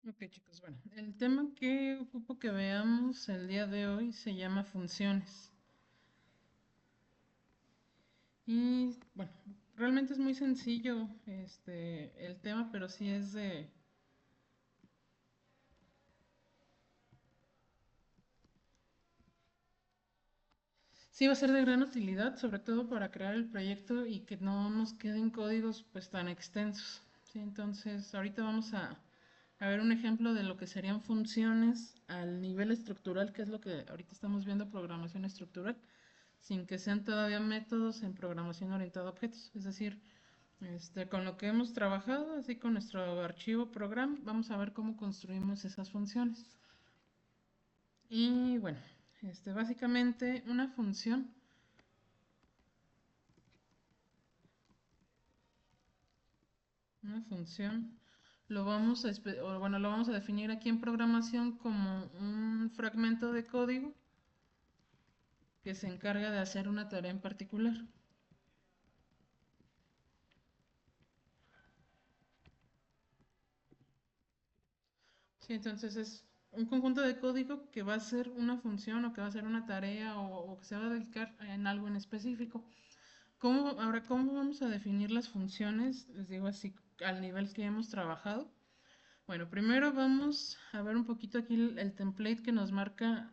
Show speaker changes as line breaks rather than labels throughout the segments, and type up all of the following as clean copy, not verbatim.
Ok, chicos, bueno, el tema que ocupo que veamos el día de hoy se llama funciones. Y bueno, realmente es muy sencillo el tema, pero sí va a ser de gran utilidad, sobre todo para crear el proyecto y que no nos queden códigos pues tan extensos. Sí, entonces, ahorita vamos a ver un ejemplo de lo que serían funciones al nivel estructural, que es lo que ahorita estamos viendo, programación estructural, sin que sean todavía métodos en programación orientada a objetos. Es decir, con lo que hemos trabajado, así con nuestro archivo program, vamos a ver cómo construimos esas funciones. Y bueno, básicamente una función lo vamos a definir aquí en programación como un fragmento de código que se encarga de hacer una tarea en particular. Sí, entonces es un conjunto de código que va a ser una función o que va a ser una tarea o que se va a dedicar en algo en específico. ¿Cómo vamos a definir las funciones? Les digo así, al nivel que hemos trabajado. Bueno, primero vamos a ver un poquito aquí el template que nos marca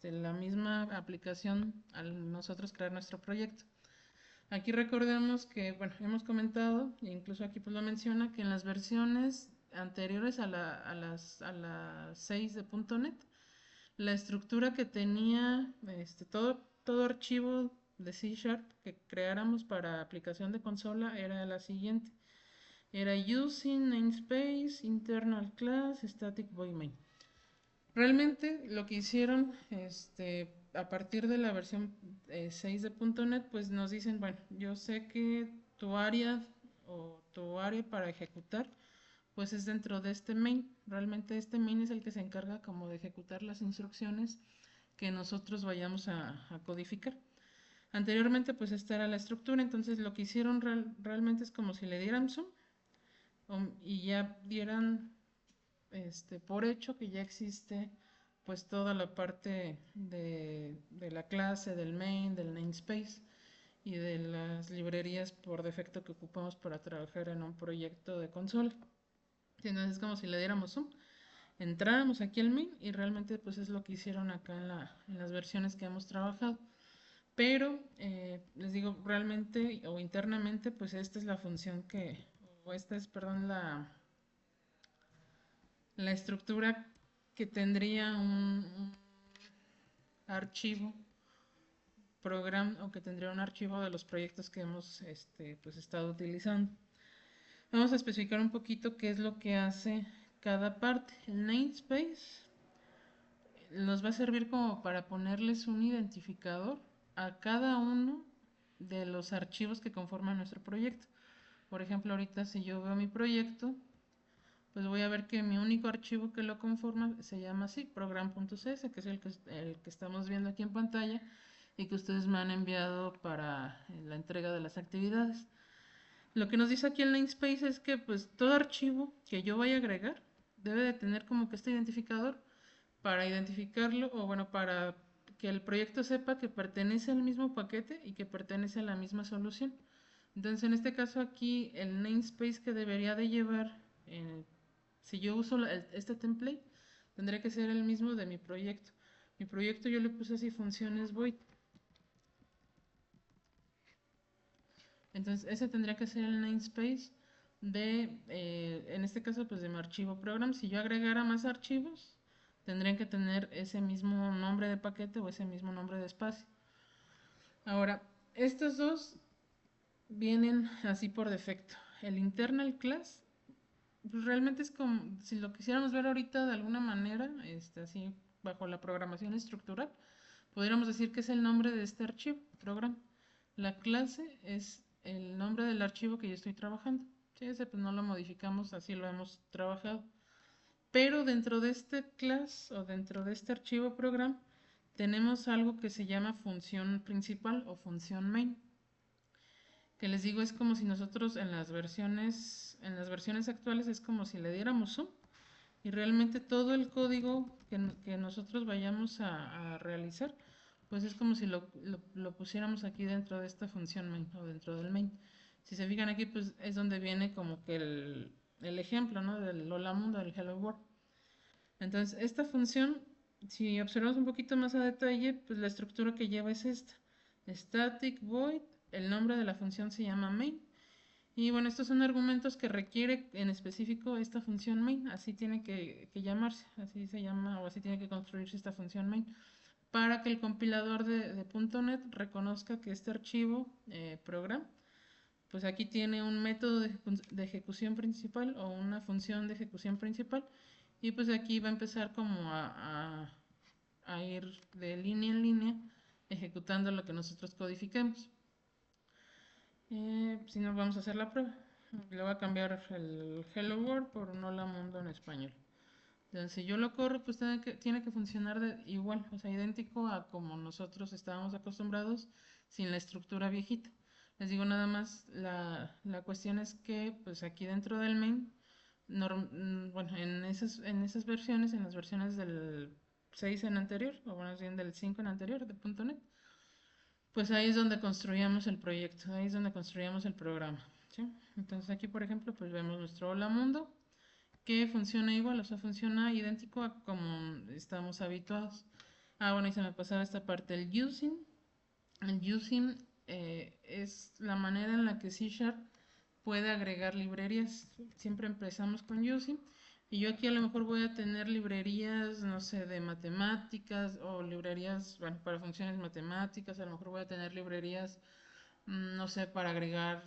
la misma aplicación al nosotros crear nuestro proyecto. Aquí recordemos que, bueno, hemos comentado, e incluso aquí pues lo menciona, que en las versiones anteriores a las 6 de .NET, la estructura que tenía todo archivo de C Sharp que creáramos para aplicación de consola era la siguiente. Era using namespace, internal class, static void main. Realmente lo que hicieron a partir de la versión 6 de .NET, pues nos dicen, bueno, yo sé que tu área o tu área para ejecutar, pues es dentro de este main. Realmente este main es el que se encarga como de ejecutar las instrucciones que nosotros vayamos a codificar. Anteriormente, pues esta era la estructura, entonces lo que hicieron realmente es como si le dieran zoom y ya dieran por hecho que ya existe pues toda la parte de la clase, del main, del namespace y de las librerías por defecto que ocupamos para trabajar en un proyecto de consola. Entonces es como si le diéramos zoom, entráramos aquí al main y realmente pues es lo que hicieron acá en las versiones que hemos trabajado. Pero les digo, realmente o internamente pues esta es la función o esta es, perdón, la estructura que tendría un archivo program o que tendría un archivo de los proyectos que hemos pues estado utilizando. Vamos a especificar un poquito qué es lo que hace cada parte. El namespace nos va a servir como para ponerles un identificador a cada uno de los archivos que conforman nuestro proyecto. Por ejemplo, ahorita si yo veo mi proyecto, pues voy a ver que mi único archivo que lo conforma se llama así, program.cs, que es el que estamos viendo aquí en pantalla y que ustedes me han enviado para la entrega de las actividades. Lo que nos dice aquí el namespace es que pues todo archivo que yo vaya a agregar debe de tener como que este identificador para identificarlo o bueno, para que el proyecto sepa que pertenece al mismo paquete y que pertenece a la misma solución. Entonces, en este caso aquí, el namespace que debería de llevar, si yo uso este template, tendría que ser el mismo de mi proyecto. Mi proyecto yo le puse así funciones void. Entonces, ese tendría que ser el namespace en este caso, pues de mi archivo program. Si yo agregara más archivos, tendrían que tener ese mismo nombre de paquete o ese mismo nombre de espacio. Ahora, estos dos vienen así por defecto. El internal class, pues realmente es como si lo quisiéramos ver ahorita de alguna manera, así bajo la programación estructural, podríamos decir que es el nombre de este archivo, program. La clase es el nombre del archivo que yo estoy trabajando. Sí, ese pues no lo modificamos, así lo hemos trabajado. Pero dentro de este class o dentro de este archivo program tenemos algo que se llama función principal o función main. Que les digo es como si nosotros en las versiones actuales es como si le diéramos zoom y realmente todo el código que nosotros vayamos a realizar, pues es como si lo pusiéramos aquí dentro de esta función main o dentro del main. Si se fijan aquí, pues es donde viene como que el ejemplo, ¿no? Del Hola Mundo, del Hello World. Entonces, esta función, si observamos un poquito más a detalle, pues la estructura que lleva es esta. Static void, el nombre de la función se llama main. Y bueno, estos son argumentos que requiere en específico esta función main. Así tiene que llamarse, así se llama o así tiene que construirse esta función main. Para que el compilador de .NET reconozca que este archivo program, pues aquí tiene un método de ejecución principal o una función de ejecución principal, y pues aquí va a empezar como a ir de línea en línea ejecutando lo que nosotros codifiquemos. Si nos vamos a hacer la prueba, le voy a cambiar el Hello World por un Hola Mundo en español. Entonces, si yo lo corro, pues tiene que funcionar igual, o sea, idéntico a como nosotros estábamos acostumbrados sin la estructura viejita. Les digo nada más, la cuestión es que pues aquí dentro del main, bueno, en esas versiones, en las versiones del 6 en anterior, o más bien del 5 en anterior de .NET, pues ahí es donde construíamos el proyecto, ahí es donde construíamos el programa, ¿sí? Entonces aquí, por ejemplo, pues vemos nuestro Hola Mundo, que funciona igual, o sea, funciona idéntico a como estamos habituados. Ah, bueno, y se me pasaba esta parte, el using. El using es la manera en la que C Sharp puede agregar librerías. Siempre empezamos con using. Y yo aquí a lo mejor voy a tener librerías, no sé, de matemáticas o librerías, bueno, para funciones matemáticas. A lo mejor voy a tener librerías, no sé, para agregar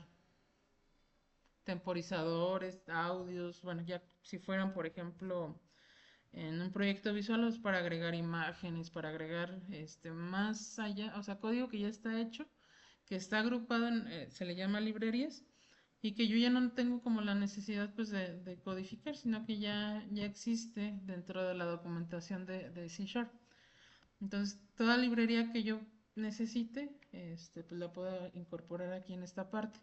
temporizadores, audios, bueno, ya si fueran, por ejemplo, en un proyecto visual es para agregar imágenes, para agregar más allá, o sea, código que ya está hecho, que está agrupado se le llama librerías, y que yo ya no tengo como la necesidad pues de codificar, sino que ya existe dentro de la documentación de C Sharp. Entonces, toda librería que yo necesite, pues la puedo incorporar aquí en esta parte.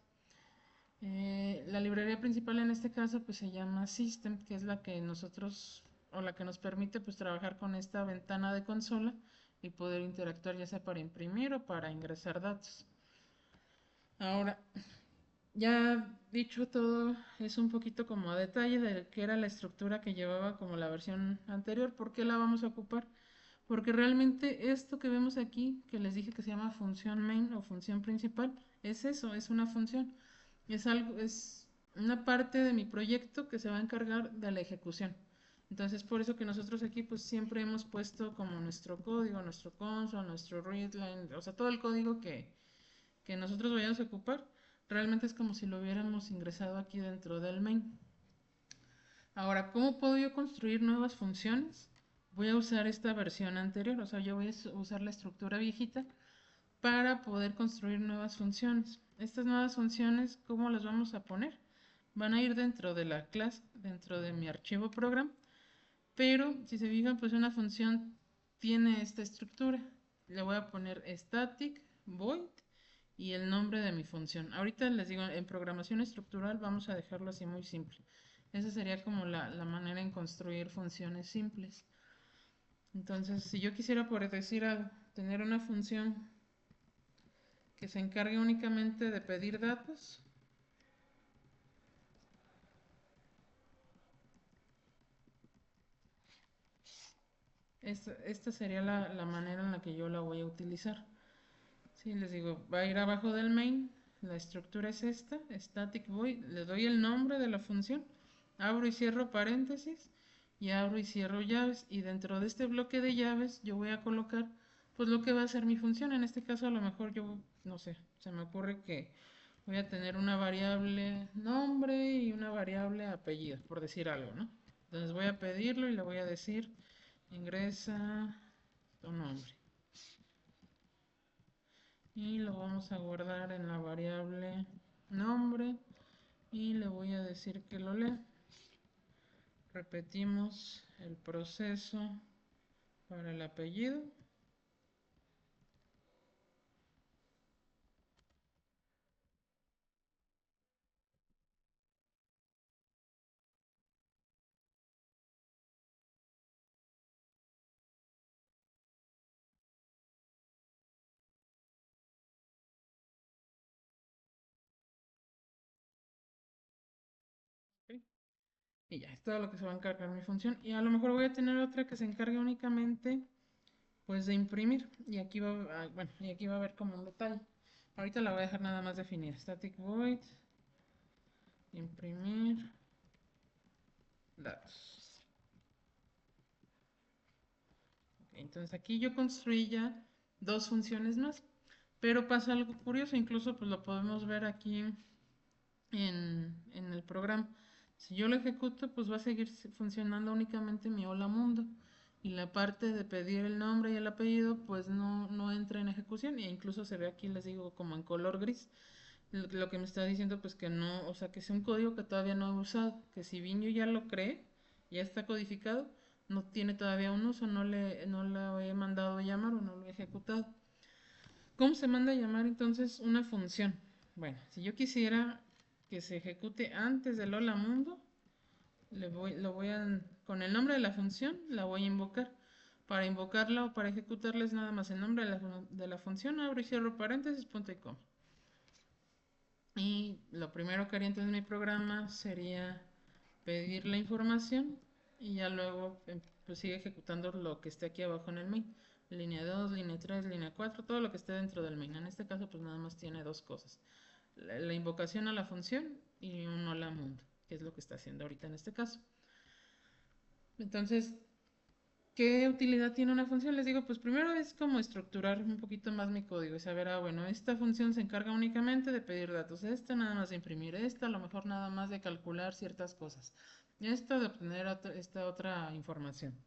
La librería principal en este caso pues se llama System, que es la que nosotros o la que nos permite pues trabajar con esta ventana de consola y poder interactuar ya sea para imprimir o para ingresar datos. Ahora, ya dicho todo, es un poquito como a detalle de qué era la estructura que llevaba como la versión anterior. ¿Por qué la vamos a ocupar? Porque realmente esto que vemos aquí, que les dije que se llama función main o función principal, es eso, es una función. Es una parte de mi proyecto que se va a encargar de la ejecución. Entonces, por eso que nosotros aquí pues siempre hemos puesto como nuestro código, nuestro console, nuestro readline, o sea, todo el código que nosotros vayamos a ocupar, realmente es como si lo hubiéramos ingresado aquí dentro del main. Ahora, ¿cómo puedo yo construir nuevas funciones? Voy a usar esta versión anterior, o sea, yo voy a usar la estructura viejita para poder construir nuevas funciones. Estas nuevas funciones, ¿cómo las vamos a poner? Van a ir dentro de la clase, dentro de mi archivo program, pero si se fijan, pues una función tiene esta estructura. Le voy a poner static void y el nombre de mi función. Ahorita les digo, en programación estructural vamos a dejarlo así muy simple. Esa sería como la manera en construir funciones simples. Entonces, si yo quisiera, por decir algo, tener una función que se encargue únicamente de pedir datos, esta sería la manera en la que yo la voy a utilizar. Sí, les digo, va a ir abajo del main, la estructura es esta, static void, le doy el nombre de la función, abro y cierro paréntesis y abro y cierro llaves, y dentro de este bloque de llaves yo voy a colocar pues lo que va a ser mi función. En este caso a lo mejor yo, no sé, se me ocurre que voy a tener una variable nombre y una variable apellido, por decir algo, ¿no? Entonces voy a pedirlo y le voy a decir ingresa tu nombre. Y lo vamos a guardar en la variable nombre y le voy a decir que lo lea. Repetimos el proceso para el apellido. Y ya, es todo lo que se va a encargar mi función. Y a lo mejor voy a tener otra que se encargue únicamente pues de imprimir. Y aquí bueno, y aquí va a haber como un detalle. Ahorita la voy a dejar nada más definida. Static void, imprimir datos. Entonces aquí yo construí ya dos funciones más. Pero pasa algo curioso, incluso pues lo podemos ver aquí en el programa. Si yo lo ejecuto, pues va a seguir funcionando únicamente mi hola mundo. Y la parte de pedir el nombre y el apellido, pues no entra en ejecución. E incluso se ve aquí, les digo, como en color gris. Lo que me está diciendo, pues que no, o sea, que es un código que todavía no he usado. Que si bien yo ya lo creé, ya está codificado, no tiene todavía un uso, no lo he mandado a llamar o no lo he ejecutado. ¿Cómo se manda a llamar entonces una función? Bueno, si yo quisiera que se ejecute antes del hola mundo, con el nombre de la función la voy a invocar. Para invocarla o para ejecutarla es nada más el nombre de la función, abro y cierro paréntesis, punto y coma. Y lo primero que haría entonces mi programa sería pedir la información y ya luego pues sigue ejecutando lo que esté aquí abajo en el main. Línea 2, línea 3, línea 4, todo lo que esté dentro del main. En este caso pues nada más tiene dos cosas. La invocación a la función y un hola mundo, que es lo que está haciendo ahorita en este caso. Entonces, ¿qué utilidad tiene una función? Les digo, pues primero es como estructurar un poquito más mi código y saber, bueno, esta función se encarga únicamente de pedir datos, esta nada más de imprimir, esta a lo mejor nada más de calcular ciertas cosas, esta de obtener esta otra información.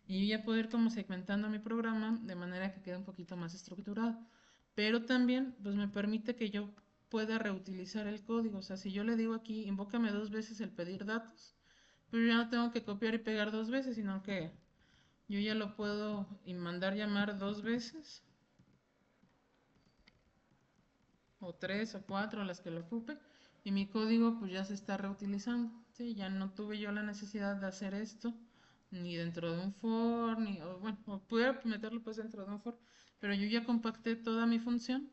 Y ya poder como segmentando mi programa de manera que quede un poquito más estructurado. Pero también pues me permite que yo pueda reutilizar el código. O sea, si yo le digo aquí, invócame dos veces el pedir datos, pero ya no tengo que copiar y pegar dos veces, sino que yo ya lo puedo mandar llamar dos veces, o tres, o cuatro, las que lo ocupe, y mi código pues ya se está reutilizando. ¿Sí? Ya no tuve yo la necesidad de hacer esto, ni dentro de un for, ni, o, bueno, o pudiera meterlo pues dentro de un for, pero yo ya compacté toda mi función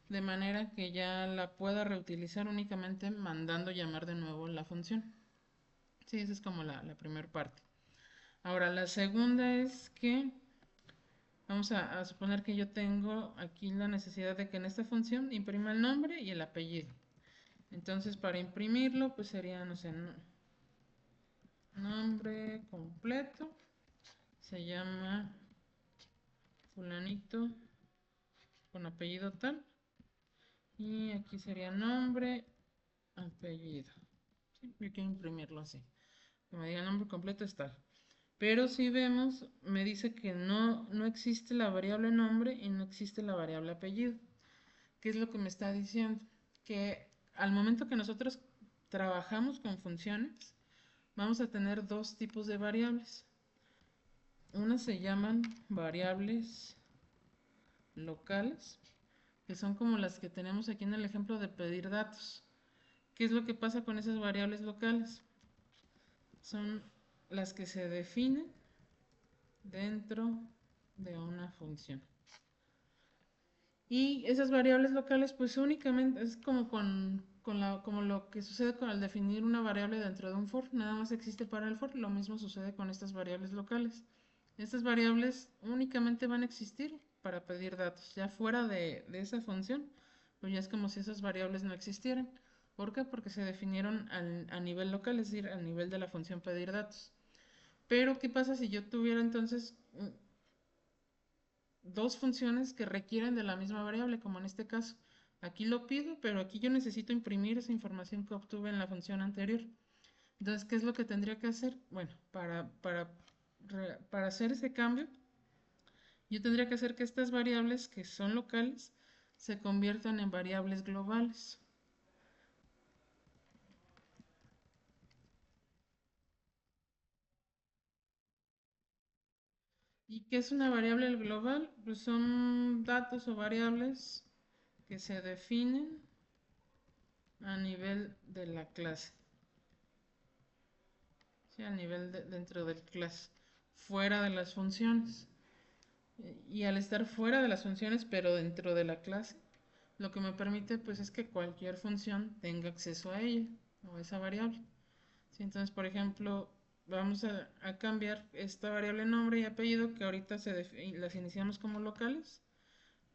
de manera que ya la pueda reutilizar únicamente mandando llamar de nuevo la función. Sí, esa es como la primera parte. Ahora, la segunda es que vamos a suponer que yo tengo aquí la necesidad de que en esta función imprima el nombre y el apellido. Entonces, para imprimirlo, pues sería, no sé, nombre completo. Se llama fulanito con apellido tal. Y aquí sería nombre, apellido. Sí, yo quiero imprimirlo así. Que me diga el nombre completo es tal. Pero si vemos, me dice que no existe la variable nombre y no existe la variable apellido. ¿Qué es lo que me está diciendo? Que al momento que nosotros trabajamos con funciones, vamos a tener dos tipos de variables. Unas se llaman variables locales, que son como las que tenemos aquí en el ejemplo de pedir datos. ¿Qué es lo que pasa con esas variables locales? Son las que se definen dentro de una función. Y esas variables locales, pues únicamente es como como lo que sucede con al definir una variable dentro de un for, nada más existe para el for, lo mismo sucede con estas variables locales. Estas variables únicamente van a existir para pedir datos, ya fuera de esa función, pues ya es como si esas variables no existieran. ¿Por qué? Porque se definieron a nivel local, es decir, a nivel de la función pedir datos. Pero, ¿qué pasa si yo tuviera entonces dos funciones que requieren de la misma variable, como en este caso? Aquí lo pido, pero aquí yo necesito imprimir esa información que obtuve en la función anterior. Entonces, ¿qué es lo que tendría que hacer? Bueno, para hacer ese cambio, yo tendría que hacer que estas variables que son locales se conviertan en variables globales. ¿Y qué es una variable global? Pues son datos o variables que se definen a nivel de la clase. Sí, a nivel dentro del clase, fuera de las funciones. Y al estar fuera de las funciones, pero dentro de la clase, lo que me permite pues es que cualquier función tenga acceso a ella o a esa variable. ¿Sí? Entonces, por ejemplo, vamos a cambiar esta variable nombre y apellido que ahorita las iniciamos como locales,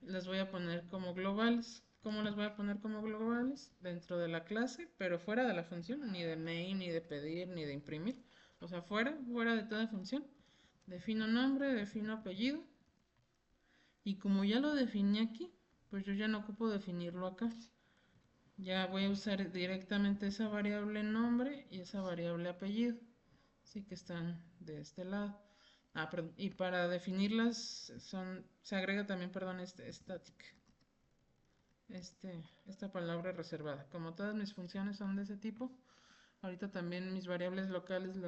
las voy a poner como globales. ¿Cómo las voy a poner como globales? Dentro de la clase, pero fuera de la función, ni de main, ni de pedir, ni de imprimir. O sea, fuera de toda función. Defino nombre, defino apellido. Y como ya lo definí aquí, pues yo ya no ocupo definirlo acá. Ya voy a usar directamente esa variable nombre y esa variable apellido. Sí que están de este lado. Ah, perdón. Y para definirlas se agrega también, perdón, este static. Esta palabra reservada. Como todas mis funciones son de ese tipo, ahorita también mis variables locales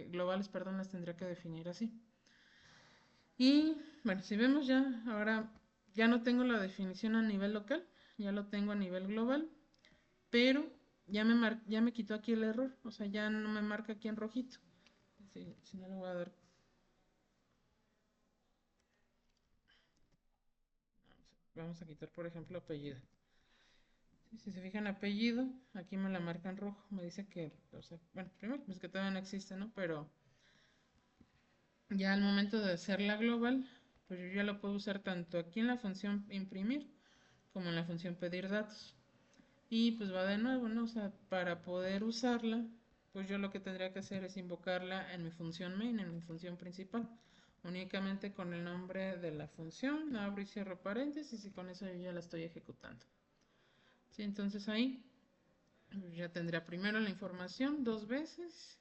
globales, perdón, las tendría que definir así. Y bueno, si vemos ya, ahora ya no tengo la definición a nivel local, ya lo tengo a nivel global, pero ya me quitó aquí el error, o sea, ya no me marca aquí en rojito. Si no le voy a dar. Vamos a quitar, por ejemplo, apellido. Si se fijan apellido, aquí me la marca en rojo, me dice que, o sea, bueno, primero, pues que todavía no existe, ¿no? Pero ya al momento de hacerla global, pues yo ya lo puedo usar tanto aquí en la función imprimir como en la función pedir datos. Y pues va de nuevo, ¿no? O sea, para poder usarla, pues yo lo que tendría que hacer es invocarla en mi función main, en mi función principal. Únicamente con el nombre de la función, abro y cierro paréntesis y con eso yo ya la estoy ejecutando. Sí, entonces ahí ya tendría primero la información dos veces.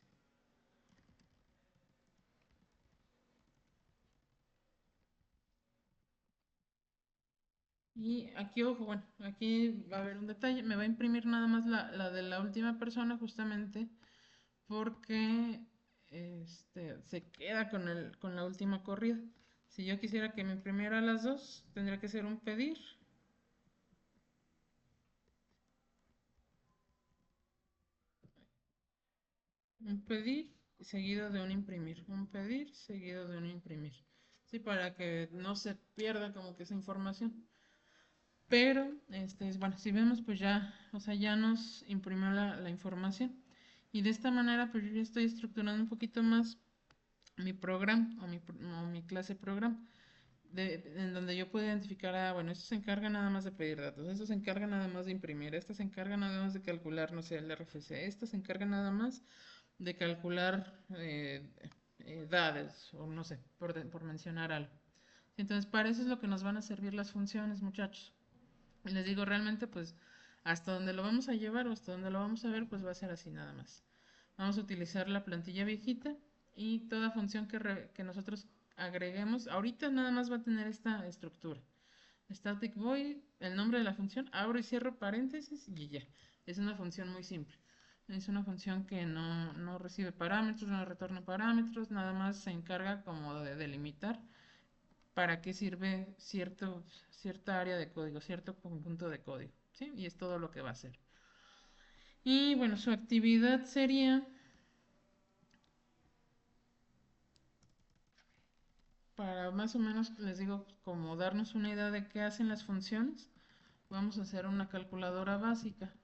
Y aquí, ojo, bueno, aquí va a haber un detalle. Me va a imprimir nada más la de la última persona justamente porque se queda con la última corrida. Si yo quisiera que me imprimiera las dos, tendría que ser un pedir seguido de un imprimir, un pedir seguido de un imprimir. Sí, para que no se pierda como que esa información. Pero, bueno, si vemos, pues ya, o sea, ya nos imprimió la información. Y de esta manera, pues yo ya estoy estructurando un poquito más mi programa o mi clase programa. En donde yo puedo identificar, bueno, esto se encarga nada más de pedir datos, esto se encarga nada más de imprimir, esto se encarga nada más de calcular, no sé, el RFC, esto se encarga nada más de calcular edades, o no sé, por mencionar algo. Entonces, para eso es lo que nos van a servir las funciones, muchachos. Y les digo, realmente, pues, hasta donde lo vamos a llevar o hasta donde lo vamos a ver, pues va a ser así nada más. Vamos a utilizar la plantilla viejita y toda función que nosotros agreguemos, ahorita nada más va a tener esta estructura. Static void, el nombre de la función, abro y cierro paréntesis y ya. Es una función muy simple. Es una función que no recibe parámetros, no retorna parámetros, nada más se encarga como de delimitar para qué sirve cierta área de código, cierto conjunto de código, ¿sí? Y es todo lo que va a hacer. Y bueno, su actividad sería, para más o menos, les digo, como darnos una idea de qué hacen las funciones, vamos a hacer una calculadora básica.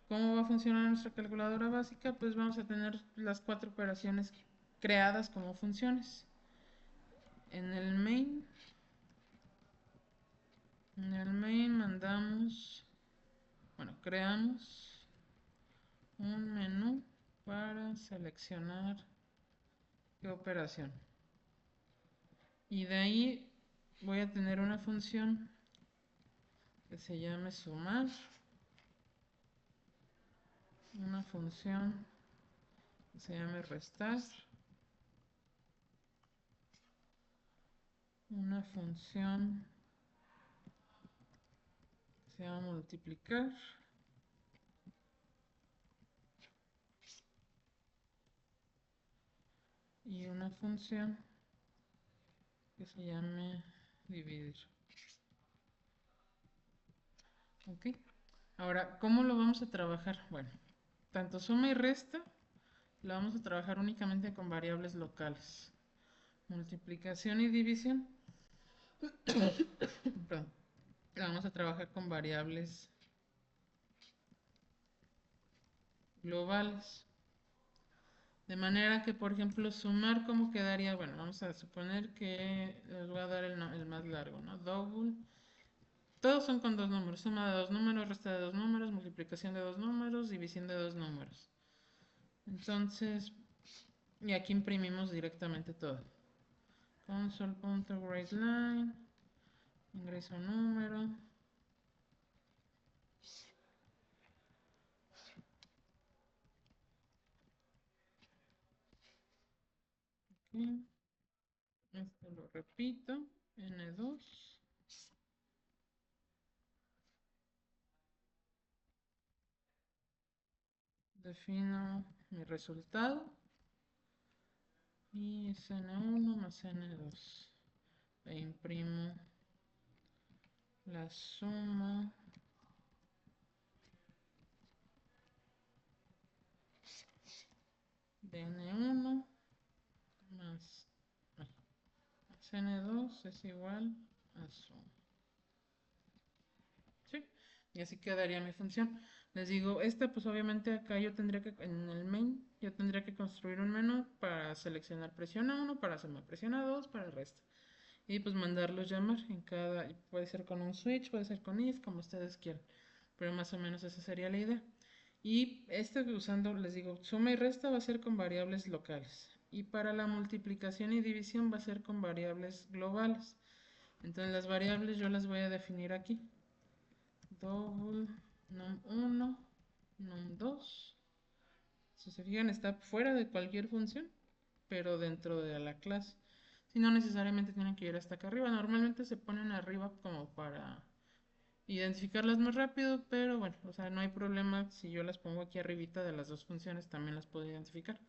¿Cómo va a funcionar nuestra calculadora básica? Pues vamos a tener las cuatro operaciones creadas como funciones. En el main, en el main mandamos, bueno, creamos un menú para seleccionar qué operación. Y de ahí voy a tener una función que se llame sumar, una función que se llame restar, una función que se llama multiplicar y una función que se llame dividir. Ok. Ahora, ¿cómo lo vamos a trabajar? Bueno, tanto suma y resta lo vamos a trabajar únicamente con variables locales. Multiplicación y división, perdón, la vamos a trabajar con variables globales. De manera que, por ejemplo, sumar, ¿cómo quedaría? Bueno, vamos a suponer que les voy a dar el más largo, ¿no? Double. Todos son con dos números. Suma de dos números, resta de dos números, multiplicación de dos números, división de dos números. Entonces, y aquí imprimimos directamente todo. Console.writeLine, ingreso número. Aquí. Esto lo repito. N2. Defino mi resultado. Y es N1 más N2. E imprimo la suma de N1 más, N2 es igual a suma. ¿Sí? Y así quedaría mi función. Les digo, esta pues obviamente acá yo tendría que, en el main, yo tendría que construir un menú para seleccionar presión a 1, para sumar presión a 2, para el resto. Y pues mandarlos llamar en cada, puede ser con un switch, puede ser con if, como ustedes quieran. Pero más o menos esa sería la idea. Y este usando, les digo, suma y resta va a ser con variables locales. Y para la multiplicación y división va a ser con variables globales. Entonces las variables yo las voy a definir aquí. Double num1, num2. Si se fijan, está fuera de cualquier función, pero dentro de la clase. Si no necesariamente tienen que ir hasta acá arriba. Normalmente se ponen arriba como para identificarlas más rápido, pero bueno, o sea, no hay problema. Si yo las pongo aquí arribita de las dos funciones, también las puedo identificar.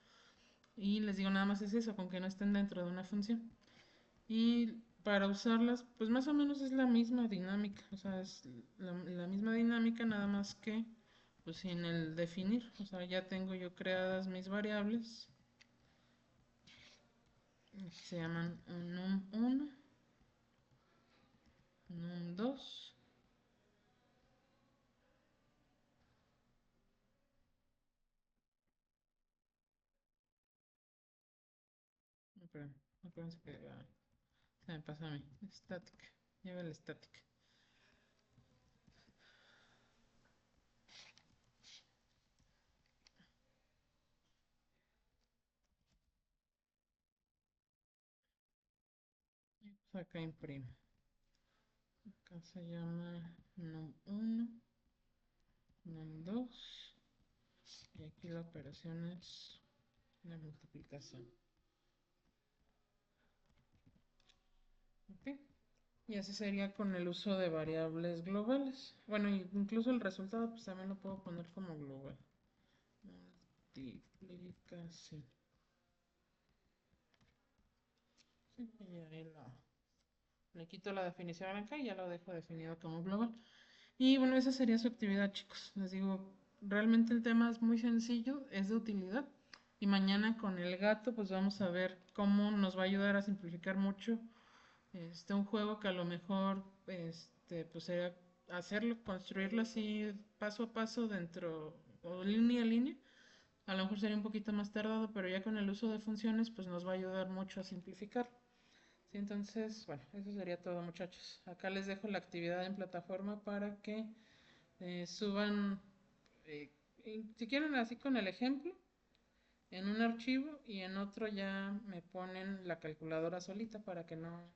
Y les digo, nada más es eso, con que no estén dentro de una función. Y para usarlas, pues más o menos es la misma dinámica, o sea, es la misma dinámica, nada más que, pues sin el definir, o sea, ya tengo yo creadas mis variables, se llaman num1, num2, perdón, acuérdense que se me pasa a mí, static, lleva el static. Y pues acá imprimo. Acá se llama num1, num2, y aquí la operación es la multiplicación. ¿Ok? Y así sería con el uso de variables globales. Bueno, incluso el resultado pues también lo puedo poner como global. Multiplicación. Sí, y ahí le quito la definición acá y ya lo dejo definido como global. Y bueno, esa sería su actividad, chicos. Les digo, realmente el tema es muy sencillo, es de utilidad. Y mañana con el gato, pues vamos a ver cómo nos va a ayudar a simplificar mucho un juego que a lo mejor pues sería hacerlo, construirlo así paso a paso dentro o línea a línea. A lo mejor sería un poquito más tardado, pero ya con el uso de funciones pues nos va a ayudar mucho a simplificar. Sí, entonces, bueno, eso sería todo, muchachos. Acá les dejo la actividad en plataforma para que suban, eh, si quieren así con el ejemplo, en un archivo y en otro ya me ponen la calculadora solita para que no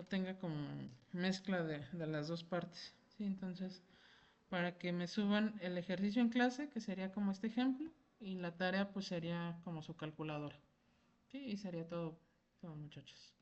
tenga como mezcla de las dos partes. ¿Sí? Entonces, para que me suban el ejercicio en clase, que sería como este ejemplo, y la tarea pues sería como su calculadora. ¿Sí? Y sería todo, todo muchachos.